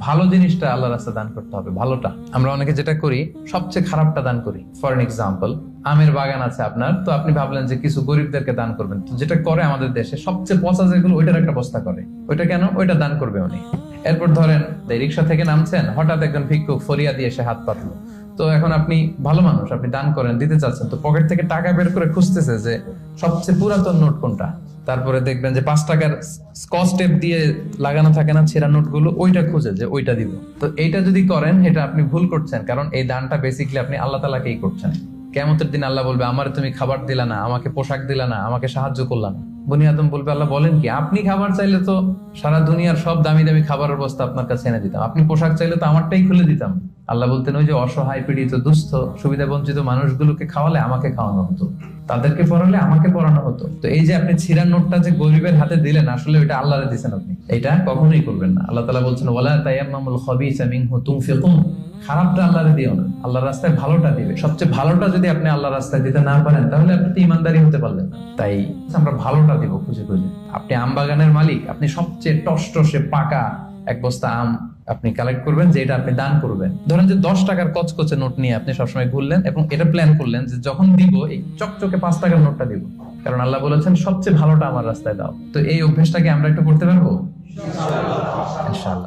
ভালো জিনিসটা আল্লাহ রাস্তায় দান করতে হবে, ভালোটা। আমরা অনেকে যেটা করি, সবচেয়ে খারাপটা দান করি। ফর এন এক্সাম্পল, আমের বাগান আছে আপনার, তো আপনি ভাবলেন যে কিছু গরিবদেরকে দান করবেন। তো যেটা করে আমাদের দেশে সবচেয়ে পচা যেগুলো, ওইটার একটা বস্তা করে। ওইটা কেন? ওইটা দান করবে উনি। এরপর ধরেন রিক্সা থেকে নামছেন, হঠাৎ একজন ভিক্ষুক ফরিয়া দিয়ে এসে হাত পাতলো। তো এখন আপনি ভালো মানুষ, আপনি দান করেন, দিতে চাচ্ছেন, তো পকেট থেকে টাকা বের করে খুঁজতেছে যে সবচেয়ে পুরাতন নোট কোনটা। তারপরে দেখবেন যে 5 টাকার স্কচ টেপ দিয়ে লাগানো থাকে না ছেঁড়া নোটগুলো, ওইটা খুঁজে যে ওইটা দিব। তো এইটা যদি করেন, এটা আপনি ভুল করছেন, কারণ এই দানটা বেসিক্যালি আপনি আল্লাহ তাআলাকেই করছেন। কিয়ামতের দিন আল্লাহ বলবে, আমার তুমি খাবার দিলা না, আমাকে পোশাক দিলা না, আমাকে সাহায্য করলা না। বনি আদম বলবে, আল্লাহ বলেন কি? আপনি খাবার চাইলে তো সারা দুনিয়ার সব দামি দামি খাবারের বস্তা আপনার কাছে এনে দিতাম, আপনি পোশাক চাইলে তো আমারটাই খুলে দিতাম। আল্লাহ বলতেন, ওই যে অসহায়, পীড়িত, দুস্থ, সুবিধা বঞ্চিত মানুষগুলোকে খাওয়ালে আমাকে খাওয়ানো হতো, তাদেরকে পড়ালে আমাকে পড়ানো হতো। তো এই যে আপনি ছিঁড়া নোটটা যে গরিবের হাতে দিলেন, আসলে ওইটা আল্লাহরে দিয়েছেন আপনি, এটা কখনোই করবেন না। আল্লাহ তাআলা বলছেন, ওয়ালা তায়াম্মামুল খাবিসা মিনহু তুনফিকুন, খারাপটা আল্লাহরে দিও না, আল্লাহর রাস্তায় ভালোটা দিবে। সবচেয়ে ভালোটা যদি আপনি আল্লাহর রাস্তায় দিতে না পারেন, তাহলে আপনি তো ইমানদারি হতে পারলেন না। তাই আমরা ভালোটা দিব খুঁজে খুঁজে। আপনি আম বাগানের মালিক, আপনি সবচেয়ে টসটসে পাকা এক বস্তা আম আপনি কালেক্ট করবেন, যে এটা আপনি দান করবেন। ধরেন যে 10 টাকার কচকচে নোট নিয়ে আপনি সবসময় ঘুরলেন এবং এটা প্ল্যান করলেন যে যখন দিব, এই চকচকে 5 টাকার নোটটা দিব, কারণ আল্লাহ বলেছেন সবচেয়ে ভালোটা আমার রাস্তায় দাও। তো এই অভ্যেসটাকে আমরা একটু করতে পারবো ইনশাআল্লাহ।